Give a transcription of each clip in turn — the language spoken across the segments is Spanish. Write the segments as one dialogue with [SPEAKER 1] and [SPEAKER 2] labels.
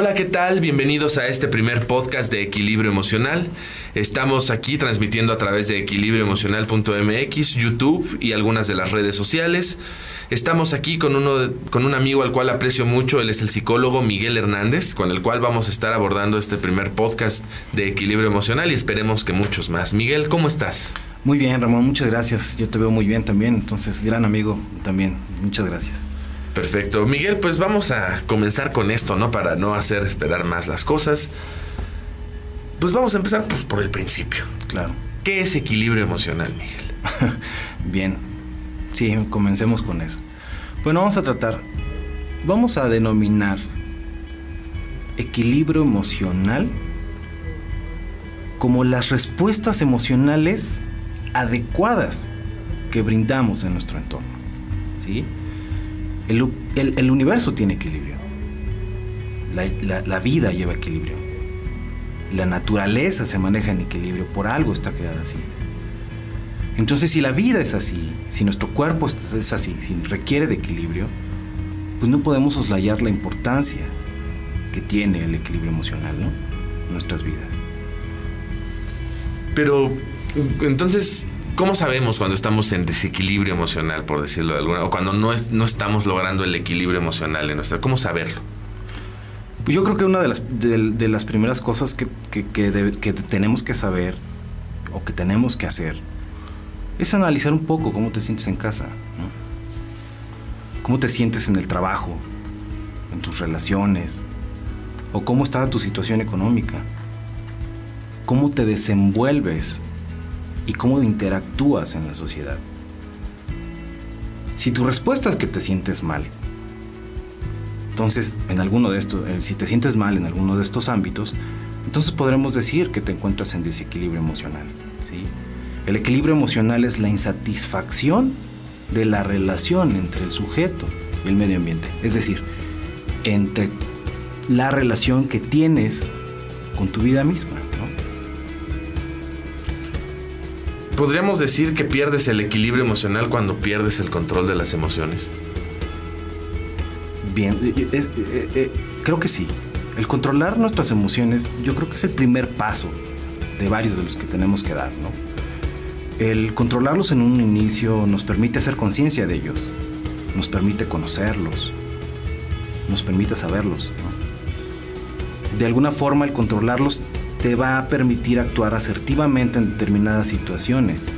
[SPEAKER 1] Hola, ¿qué tal? Bienvenidos a este primer podcast de Equilibrio Emocional. Estamos aquí transmitiendo a través de equilibrioemocional.mx, YouTube y algunas de las redes sociales. Estamos aquí con un amigo al cual aprecio mucho. Él es el psicólogo Miguel Hernández, con el cual vamos a estar abordando este primer podcast de Equilibrio Emocional y esperemos que muchos más. Miguel, ¿cómo estás?
[SPEAKER 2] Muy bien, Ramón, muchas gracias. Yo te veo muy bien también, entonces gran amigo también. Muchas gracias.
[SPEAKER 1] Perfecto. Miguel, pues vamos a comenzar con esto, ¿no? Para no hacer esperar más las cosas. Pues vamos a empezar por el principio.
[SPEAKER 2] Claro.
[SPEAKER 1] ¿Qué es equilibrio emocional, Miguel?
[SPEAKER 2] Bien. Sí, comencemos con eso. Bueno, vamos a denominar equilibrio emocional como las respuestas emocionales adecuadas que brindamos en nuestro entorno, ¿sí? El universo tiene equilibrio. La vida lleva equilibrio. La naturaleza se maneja en equilibrio. Por algo está creada así. Entonces, si la vida es así, si nuestro cuerpo es así, si requiere de equilibrio, pues no podemos soslayar la importancia que tiene el equilibrio emocional, ¿no? En nuestras vidas.
[SPEAKER 1] Pero, entonces, ¿cómo sabemos cuando estamos en desequilibrio emocional, por decirlo de alguna, o cuando no estamos logrando el equilibrio emocional en nuestra? ¿Cómo saberlo?
[SPEAKER 2] Pues yo creo que una de las primeras cosas que tenemos que saber o que tenemos que hacer es analizar un poco cómo te sientes en casa, ¿no? Cómo te sientes en el trabajo, en tus relaciones, o cómo está tu situación económica, cómo te desenvuelves y cómo interactúas en la sociedad. Si tu respuesta es que te sientes mal, entonces si te sientes mal en alguno de estos ámbitos, entonces podremos decir que te encuentras en desequilibrio emocional, ¿sí? El equilibrio emocional es la insatisfacción de la relación entre el sujeto y el medio ambiente, es decir, entre la relación que tienes con tu vida misma, ¿no?
[SPEAKER 1] ¿Podríamos decir que pierdes el equilibrio emocional cuando pierdes el control de las emociones?
[SPEAKER 2] Bien, creo que sí. El controlar nuestras emociones, yo creo que es el primer paso de varios de los que tenemos que dar, ¿no? El controlarlos en un inicio nos permite hacer conciencia de ellos, nos permite conocerlos, nos permite saberlos, ¿no? De alguna forma, el controlarlos te va a permitir actuar asertivamente en determinadas situaciones,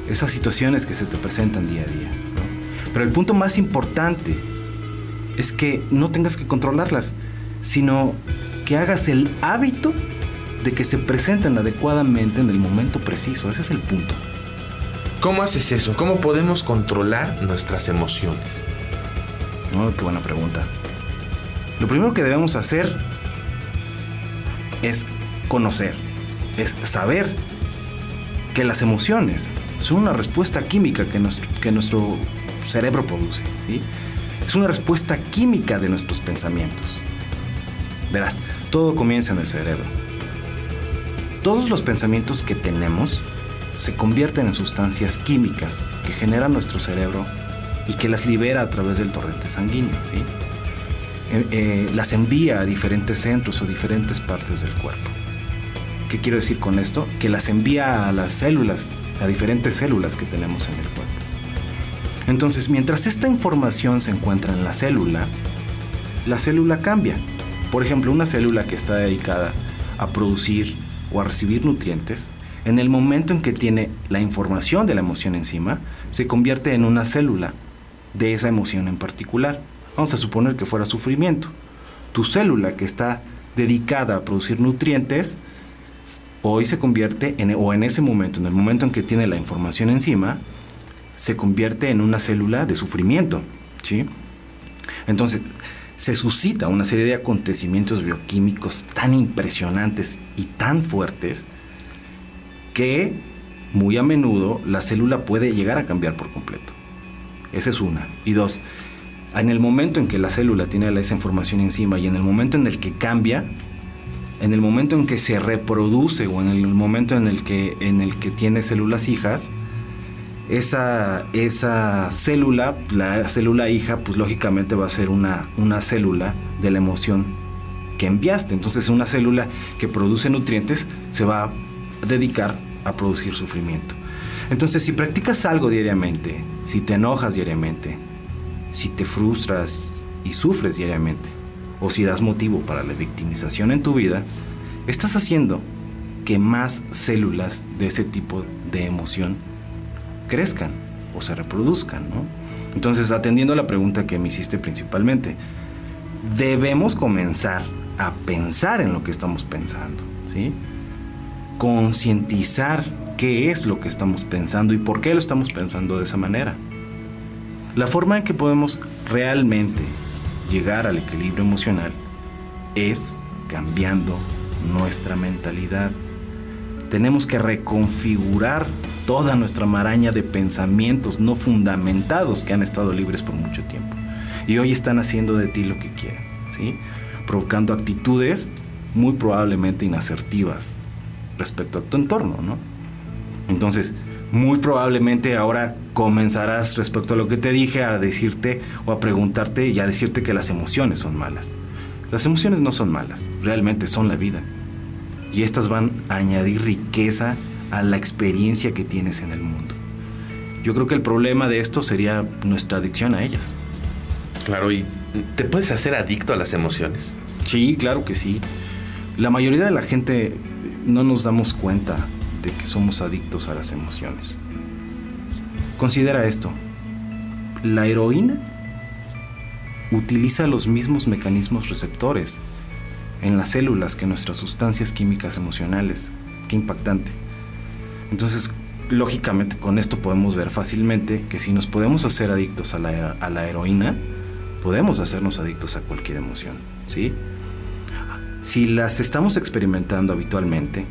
[SPEAKER 2] esas situaciones que se te presentan día a día, ¿no? Pero el punto más importante es que no tengas que controlarlas, sino que hagas el hábito de que se presenten adecuadamente en el momento preciso. Ese es el punto.
[SPEAKER 1] ¿Cómo haces eso? ¿Cómo podemos controlar nuestras emociones?
[SPEAKER 2] Oh, qué buena pregunta. Lo primero que debemos hacer es conocer, es saber que las emociones son una respuesta química que nuestro cerebro produce, ¿sí? Es una respuesta química de nuestros pensamientos. Verás, todo comienza en el cerebro. Todos los pensamientos que tenemos se convierten en sustancias químicas que genera nuestro cerebro y que las libera a través del torrente sanguíneo, ¿sí? Las envía a diferentes centros o diferentes partes del cuerpo. ¿Qué quiero decir con esto? Que las envía a las células, a diferentes células que tenemos en el cuerpo. Entonces, mientras esta información se encuentra en la célula cambia. Por ejemplo, una célula que está dedicada a producir o a recibir nutrientes, en el momento en que tiene la información de la emoción encima, se convierte en una célula de esa emoción en particular. Vamos a suponer que fuera sufrimiento. Tu célula que está dedicada a producir nutrientes, hoy se convierte en ese momento, en el momento en que tiene la información encima, se convierte en una célula de sufrimiento, ¿sí? Entonces, se suscita una serie de acontecimientos bioquímicos tan impresionantes y tan fuertes que muy a menudo la célula puede llegar a cambiar por completo. Esa es una. Y dos, en el momento en que la célula tiene esa información encima y en el momento en el que cambia, en el momento en que se reproduce o en el momento en el que tiene células hijas, esa célula, la célula hija, pues lógicamente va a ser una célula de la emoción que enviaste. Entonces una célula que produce nutrientes se va a dedicar a producir sufrimiento. Entonces, si practicas algo diariamente, si te enojas diariamente, si te frustras y sufres diariamente, o si das motivo para la victimización en tu vida, estás haciendo que más células de ese tipo de emoción crezcan o se reproduzcan, ¿no? Entonces, atendiendo a la pregunta que me hiciste principalmente, debemos comenzar a pensar en lo que estamos pensando, ¿sí? Concientizar qué es lo que estamos pensando y por qué lo estamos pensando de esa manera. La forma en que podemos realmente llegar al equilibrio emocional es cambiando nuestra mentalidad. Tenemos que reconfigurar toda nuestra maraña de pensamientos no fundamentados que han estado libres por mucho tiempo y hoy están haciendo de ti lo que quieren, ¿sí? Provocando actitudes muy probablemente inasertivas respecto a tu entorno, ¿no? Entonces, muy probablemente ahora comenzarás respecto a lo que te dije a decirte o a preguntarte y a decirte que las emociones son malas. Las emociones no son malas, realmente son la vida. Y estas van a añadir riqueza a la experiencia que tienes en el mundo. Yo creo que el problema de esto sería nuestra adicción a ellas.
[SPEAKER 1] Claro, ¿y te puedes hacer adicto a las emociones?
[SPEAKER 2] Sí, claro que sí. La mayoría de la gente no nos damos cuenta de que somos adictos a las emociones. Considera esto. La heroína utiliza los mismos mecanismos receptores en las células que nuestras sustancias químicas emocionales. Qué impactante. Entonces, lógicamente, con esto podemos ver fácilmente que si nos podemos hacer adictos a la heroína, podemos hacernos adictos a cualquier emoción, ¿sí? Si las estamos experimentando habitualmente,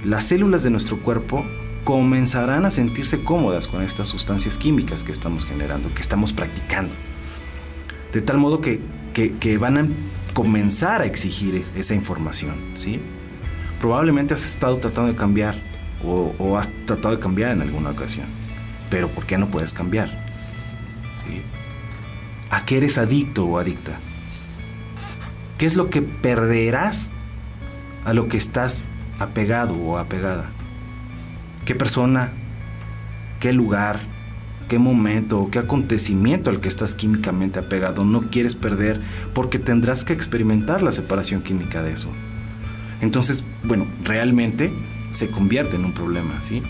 [SPEAKER 2] las células de nuestro cuerpo comenzarán a sentirse cómodas con estas sustancias químicas que estamos generando, que estamos practicando. De tal modo que van a comenzar a exigir esa información, ¿sí? Probablemente has estado tratando de cambiar o has tratado de cambiar en alguna ocasión, pero ¿por qué no puedes cambiar? ¿Sí? ¿A qué eres adicto o adicta? ¿Qué es lo que perderás a lo que estás apegado o apegada? ¿Qué persona, qué lugar, qué momento, qué acontecimiento al que estás químicamente apegado no quieres perder porque tendrás que experimentar la separación química de eso? Entonces, bueno, realmente se convierte en un problema, ¿sí?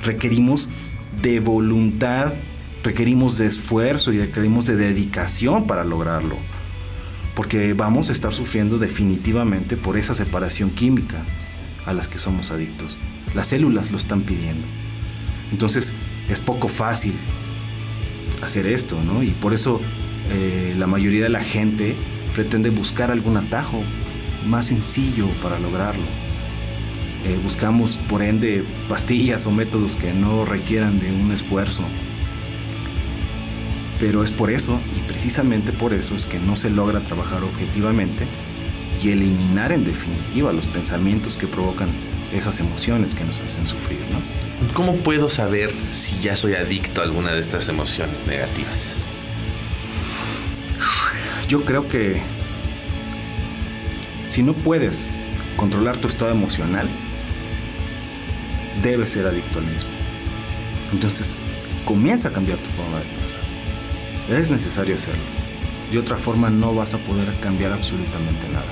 [SPEAKER 2] Requerimos de voluntad, requerimos de esfuerzo y requerimos de dedicación para lograrlo, porque vamos a estar sufriendo definitivamente por esa separación química a las que somos adictos. Las células lo están pidiendo. Entonces, es poco fácil hacer esto, ¿no? Y por eso la mayoría de la gente pretende buscar algún atajo más sencillo para lograrlo. Buscamos, por ende, pastillas o métodos que no requieran de un esfuerzo. Pero es por eso, y precisamente por eso, es que no se logra trabajar objetivamente y eliminar en definitiva los pensamientos que provocan esas emociones que nos hacen sufrir, ¿no?
[SPEAKER 1] ¿Cómo puedo saber si ya soy adicto a alguna de estas emociones negativas?
[SPEAKER 2] Yo creo que si no puedes controlar tu estado emocional, debes ser adicto al mismo. Entonces, comienza a cambiar tu forma de pensar. Es necesario hacerlo. De otra forma no vas a poder cambiar absolutamente nada.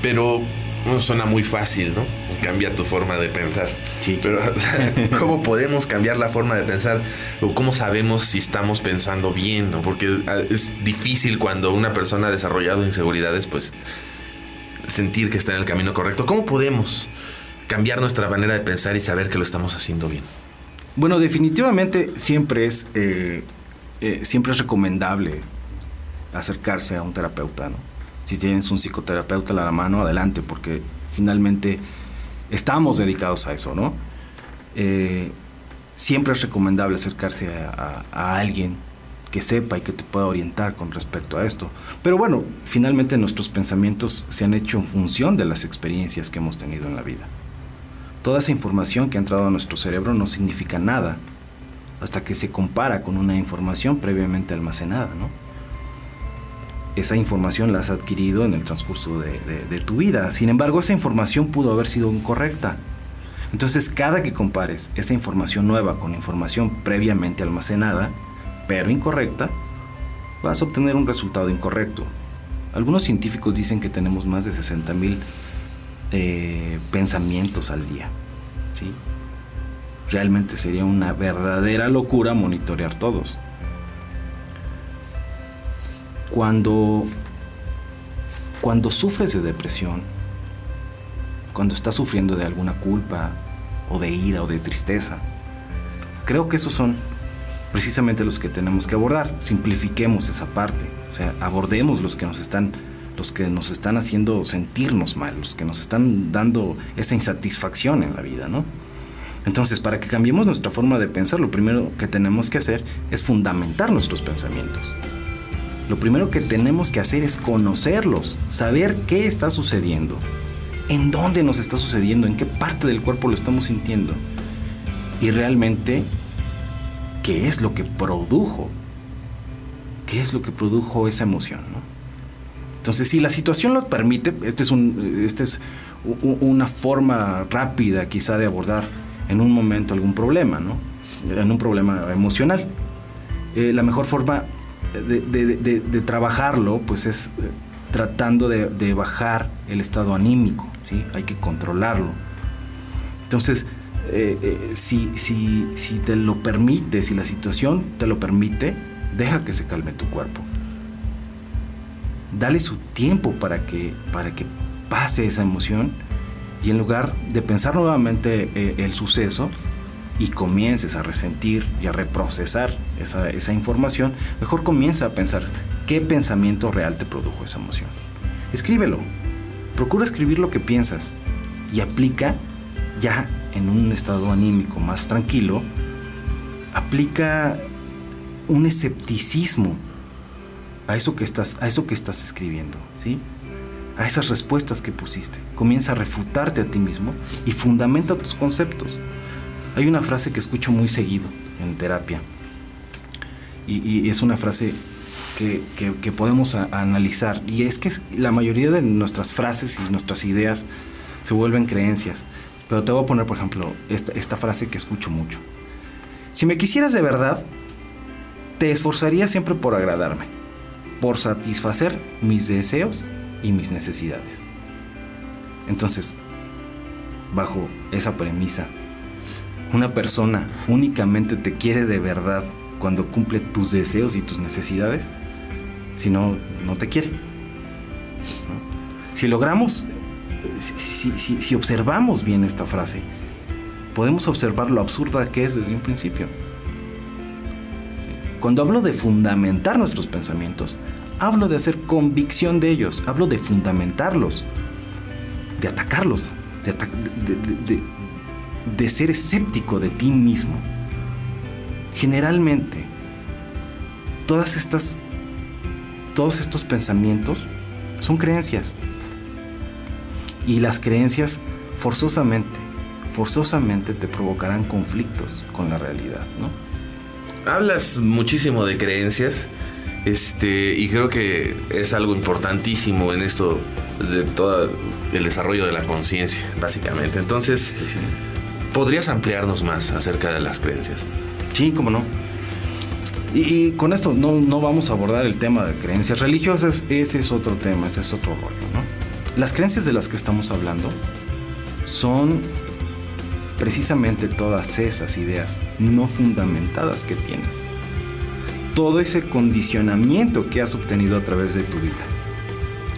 [SPEAKER 1] Pero no suena muy fácil, ¿no? Cambia tu forma de pensar.
[SPEAKER 2] Sí.
[SPEAKER 1] Pero ¿cómo podemos cambiar la forma de pensar? ¿O cómo sabemos si estamos pensando bien, ¿no? Porque es difícil cuando una persona ha desarrollado inseguridades, pues, sentir que está en el camino correcto. ¿Cómo podemos cambiar nuestra manera de pensar y saber que lo estamos haciendo bien?
[SPEAKER 2] Bueno, definitivamente siempre es recomendable acercarse a un terapeuta, ¿no? Si tienes un psicoterapeuta a la mano, adelante, porque finalmente estamos dedicados a eso, ¿no? Siempre es recomendable acercarse a alguien que sepa y que te pueda orientar con respecto a esto. Pero bueno, finalmente nuestros pensamientos se han hecho en función de las experiencias que hemos tenido en la vida. Toda esa información que ha entrado a nuestro cerebro no significa nada hasta que se compara con una información previamente almacenada, ¿no? esa información la has adquirido en el transcurso de tu vida. Sin embargo, esa información pudo haber sido incorrecta. Entonces, cada que compares esa información nueva con información previamente almacenada, pero incorrecta, vas a obtener un resultado incorrecto. Algunos científicos dicen que tenemos más de 60,000 pensamientos al día, ¿sí? Realmente sería una verdadera locura monitorear todos. Cuando sufres de depresión, cuando estás sufriendo de alguna culpa, o de ira, o de tristeza, creo que esos son precisamente los que tenemos que abordar. Simplifiquemos esa parte, o sea, abordemos los que nos están haciendo sentirnos mal, los que nos están dando esa insatisfacción en la vida, ¿no? Entonces, para que cambiemos nuestra forma de pensar, lo primero que tenemos que hacer es fundamentar nuestros pensamientos. Lo primero que tenemos que hacer es conocerlos, saber qué está sucediendo, en dónde nos está sucediendo, en qué parte del cuerpo lo estamos sintiendo y realmente qué es lo que produjo esa emoción, ¿no? Entonces, si la situación lo permite, esta es una forma rápida quizá de abordar en un momento algún problema, ¿no? En un problema emocional. La mejor forma de trabajarlo pues es tratando de bajar el estado anímico, ¿sí? Hay que controlarlo. Entonces, si te lo permite, si la situación te lo permite, deja que se calme tu cuerpo. Dale su tiempo para que pase esa emoción y en lugar de pensar nuevamente el suceso y comiences a resentir y a reprocesar esa información, mejor comienza a pensar qué pensamiento real te produjo esa emoción. Escríbelo, procura escribir lo que piensas y aplica ya en un estado anímico más tranquilo, aplica un escepticismo a eso que estás escribiendo, ¿sí? A esas respuestas que pusiste. Comienza a refutarte a ti mismo y fundamenta tus conceptos. Hay una frase que escucho muy seguido en terapia y es una frase que podemos analizar, y es que la mayoría de nuestras frases y nuestras ideas se vuelven creencias. Pero te voy a poner, por ejemplo, esta frase que escucho mucho. Si me quisieras de verdad, te esforzarías siempre por agradarme, por satisfacer mis deseos y mis necesidades. Entonces, bajo esa premisa, una persona únicamente te quiere de verdad cuando cumple tus deseos y tus necesidades. Si no, no te quiere, ¿no? Si logramos, si observamos bien esta frase, podemos observar lo absurda que es desde un principio. Cuando hablo de fundamentar nuestros pensamientos, hablo de hacer convicción de ellos, hablo de fundamentarlos, de atacarlos, de ser escéptico de ti mismo. Generalmente, todos estos pensamientos son creencias. Y las creencias forzosamente te provocarán conflictos con la realidad, ¿no?
[SPEAKER 1] Hablas muchísimo de creencias, y creo que es algo importantísimo en esto de todo el desarrollo de la conciencia, básicamente. Entonces,
[SPEAKER 2] Sí.
[SPEAKER 1] ¿podrías ampliarnos más acerca de las creencias?
[SPEAKER 2] Sí, cómo no. Y con esto no vamos a abordar el tema de creencias religiosas. Ese es otro tema, ese es otro rollo, ¿no? Las creencias de las que estamos hablando son precisamente todas esas ideas no fundamentadas que tienes. Todo ese condicionamiento que has obtenido a través de tu vida.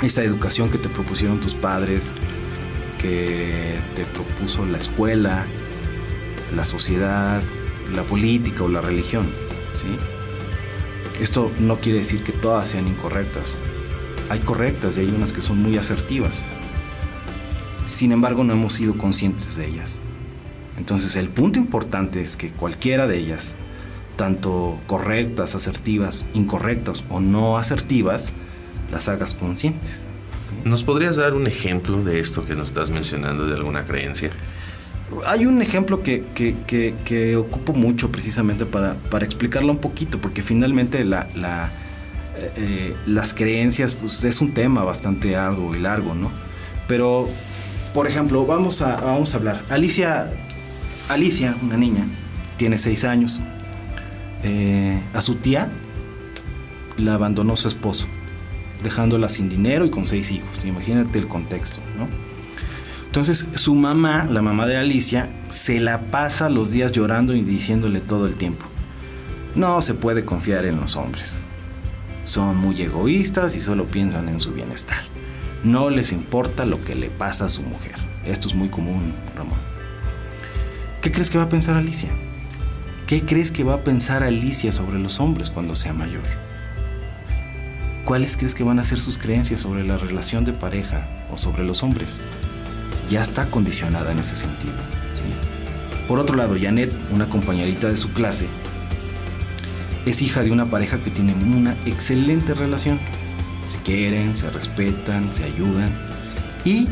[SPEAKER 2] Esa educación que te propusieron tus padres, que te propuso la escuela, la sociedad, la política o la religión, ¿sí? Esto no quiere decir que todas sean incorrectas. Hay correctas y hay unas que son muy asertivas. Sin embargo, no hemos sido conscientes de ellas. Entonces, el punto importante es que cualquiera de ellas, tanto correctas, asertivas, incorrectas o no asertivas, las hagas conscientes, ¿sí?
[SPEAKER 1] ¿Nos podrías dar un ejemplo de esto que nos estás mencionando, de alguna creencia?
[SPEAKER 2] Hay un ejemplo que ocupo mucho precisamente para explicarlo un poquito, porque finalmente las creencias, pues es un tema bastante arduo y largo, ¿no? Pero, por ejemplo, vamos a hablar. Alicia, una niña, tiene 6 años. A su tía la abandonó su esposo, dejándola sin dinero y con 6 hijos. Imagínate el contexto, ¿no? Entonces, su mamá, la mamá de Alicia, se la pasa los días llorando y diciéndole todo el tiempo: no se puede confiar en los hombres. Son muy egoístas y solo piensan en su bienestar. No les importa lo que le pasa a su mujer. Esto es muy común, Ramón. ¿Qué crees que va a pensar Alicia? ¿Qué crees que va a pensar Alicia sobre los hombres cuando sea mayor? ¿Cuáles crees que van a ser sus creencias sobre la relación de pareja o sobre los hombres? Ya está condicionada en ese sentido, ¿sí? Por otro lado, Janet, una compañerita de su clase, es hija de una pareja que tiene una excelente relación. Se quieren, se respetan, se ayudan. Y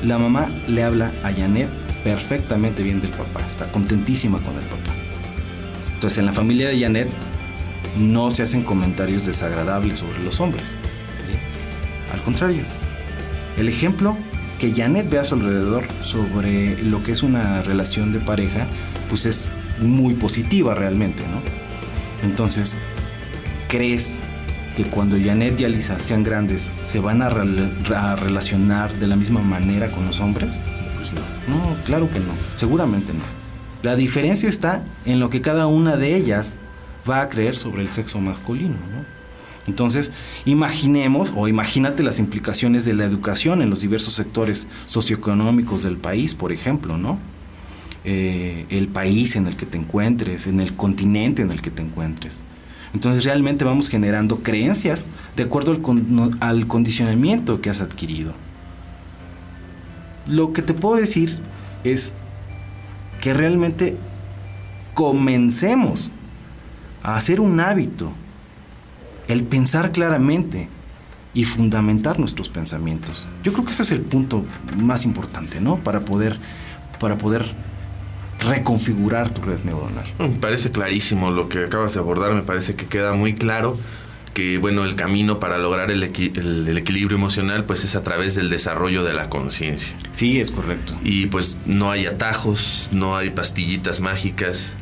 [SPEAKER 2] la mamá le habla a Janet perfectamente bien del papá. Está contentísima con el papá. Entonces, en la familia de Janet no se hacen comentarios desagradables sobre los hombres, ¿sí? Al contrario, el ejemplo que Janet ve a su alrededor sobre lo que es una relación de pareja, pues es muy positiva realmente, ¿no? Entonces, ¿crees que cuando Janet y Alisa sean grandes se van a relacionar de la misma manera con los hombres? Pues no. No, claro que no. Seguramente no. La diferencia está en lo que cada una de ellas va a creer sobre el sexo masculino, ¿no? Entonces, imaginemos o imagínate las implicaciones de la educación en los diversos sectores socioeconómicos del país, por ejemplo, ¿no? El país en el que te encuentres, en el continente en el que te encuentres. Entonces realmente vamos generando creencias de acuerdo al condicionamiento que has adquirido. Lo que te puedo decir es que realmente comencemos a hacer un hábito el pensar claramente y fundamentar nuestros pensamientos. Yo creo que ese es el punto más importante, ¿no? Para poder reconfigurar tu red neuronal.
[SPEAKER 1] Me parece clarísimo lo que acabas de abordar. Me parece que queda muy claro que, bueno, el camino para lograr el equilibrio emocional pues es a través del desarrollo de la conciencia.
[SPEAKER 2] Sí, es correcto.
[SPEAKER 1] Y pues no hay atajos, no hay pastillitas mágicas,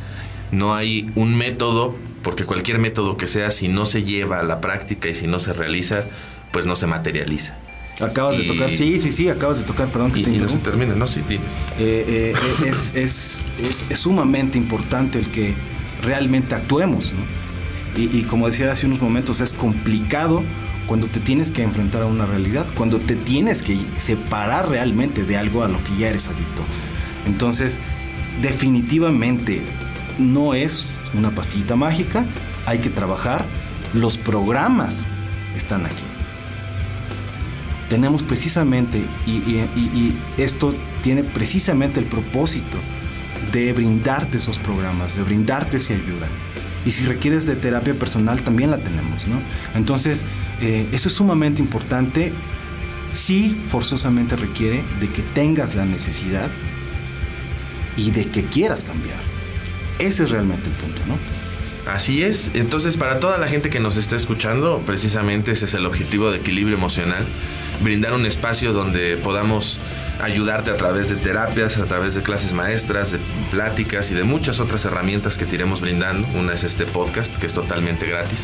[SPEAKER 1] no hay un método, porque cualquier método que sea, si no se lleva a la práctica y si no se realiza, pues no se materializa.
[SPEAKER 2] Acabas de tocar, sí, acabas de tocar, perdón que te interrumpa.
[SPEAKER 1] Y no se termina, ¿no? Sí, dime.
[SPEAKER 2] Es sumamente importante el que realmente actuemos, ¿no? Y como decía hace unos momentos, es complicado cuando te tienes que enfrentar a una realidad, cuando te tienes que separar realmente de algo a lo que ya eres adicto. Entonces, definitivamente no es una pastillita mágica, hay que trabajar, los programas están aquí. Tenemos precisamente, y esto tiene precisamente el propósito de brindarte esos programas, de brindarte esa ayuda. Y si requieres de terapia personal, también la tenemos, ¿no? Entonces, eso es sumamente importante. Sí, forzosamente requiere de que tengas la necesidad y de que quieras cambiar. Ese es realmente el punto, ¿no?
[SPEAKER 1] Así es. Entonces, para toda la gente que nos está escuchando, precisamente ese es el objetivo de Equilibrio Emocional. Brindar un espacio donde podamos ayudarte a través de terapias, a través de clases maestras, de pláticas y de muchas otras herramientas que te iremos brindando. Una es este podcast, que es totalmente gratis.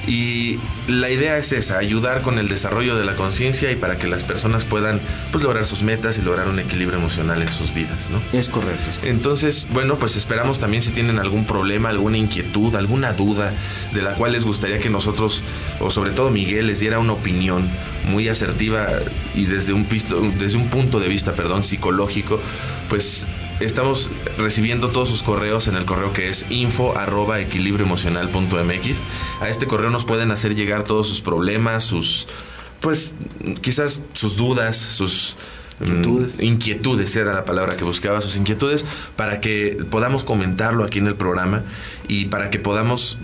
[SPEAKER 1] Y la idea es esa, ayudar con el desarrollo de la conciencia y para que las personas puedan pues lograr sus metas y lograr un equilibrio emocional en sus vidas, ¿no?
[SPEAKER 2] Es correcto.
[SPEAKER 1] Entonces, bueno, pues esperamos también si tienen algún problema, alguna inquietud, alguna duda de la cual les gustaría que nosotros, o sobre todo Miguel, les diera una opinión muy asertiva y desde un punto de vista, psicológico, pues estamos recibiendo todos sus correos en el correo que es info@equilibrioemocional.mx. A este correo nos pueden hacer llegar todos sus problemas, quizás sus dudas, sus inquietudes era la palabra que buscaba, sus inquietudes, para que podamos comentarlo aquí en el programa y para que podamos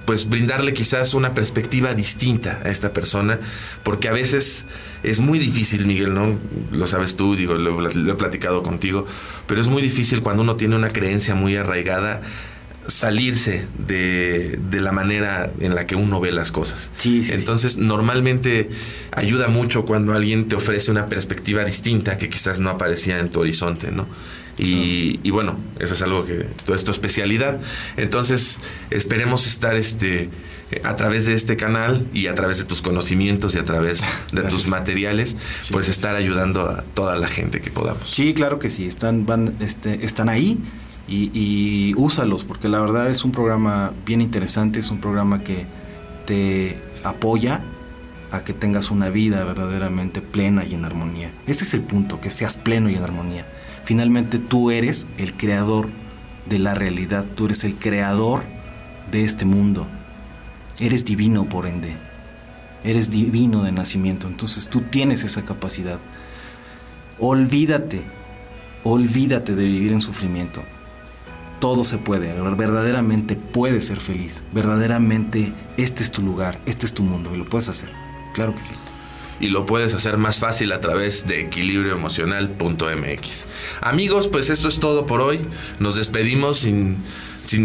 [SPEAKER 1] pues brindarle quizás una perspectiva distinta a esta persona, porque a veces es muy difícil, Miguel, ¿no? Lo sabes tú, lo he platicado contigo, pero es muy difícil cuando uno tiene una creencia muy arraigada salirse de la manera en la que uno ve las cosas.
[SPEAKER 2] Sí, sí,
[SPEAKER 1] entonces, normalmente ayuda mucho cuando alguien te ofrece una perspectiva distinta que quizás no aparecía en tu horizonte, ¿no? Y bueno, eso es algo que es tu especialidad. Entonces, esperemos estar a través de este canal y a través de tus conocimientos y a través de tus materiales, sí, pues estar ayudando a toda la gente que podamos.
[SPEAKER 2] Sí, claro que sí, están ahí y úsalos, porque la verdad es un programa bien interesante, es un programa que te apoya a que tengas una vida verdaderamente plena y en armonía. Ese es el punto, que seas pleno y en armonía. Finalmente tú eres el creador de la realidad, tú eres el creador de este mundo. Eres divino por ende, eres divino de nacimiento, entonces tú tienes esa capacidad. Olvídate de vivir en sufrimiento. Todo se puede, verdaderamente puedes ser feliz, verdaderamente este es tu lugar, este es tu mundo y lo puedes hacer, claro que sí.
[SPEAKER 1] Y lo puedes hacer más fácil a través de equilibrioemocional.mx. Amigos, pues esto es todo por hoy. Nos despedimos sin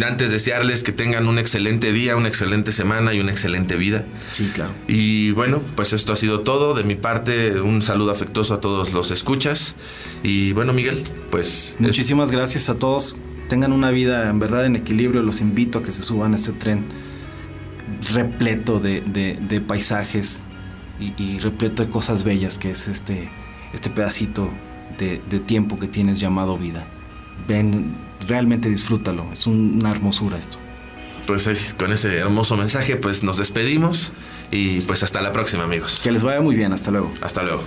[SPEAKER 1] antes desearles que tengan un excelente día, una excelente semana y una excelente vida.
[SPEAKER 2] Sí, claro.
[SPEAKER 1] Y bueno, pues esto ha sido todo. De mi parte, un saludo afectuoso a todos los escuchas. Y bueno, Miguel, pues...
[SPEAKER 2] Muchísimas gracias a todos. Tengan una vida en verdad en equilibrio. Los invito a que se suban a este tren repleto de paisajes y repleto de cosas bellas que es este pedacito de tiempo que tienes llamado vida. Ven, realmente disfrútalo, es una hermosura esto.
[SPEAKER 1] Pues con ese hermoso mensaje pues nos despedimos y pues hasta la próxima, amigos.
[SPEAKER 2] Que les vaya muy bien, hasta luego.
[SPEAKER 1] Hasta luego.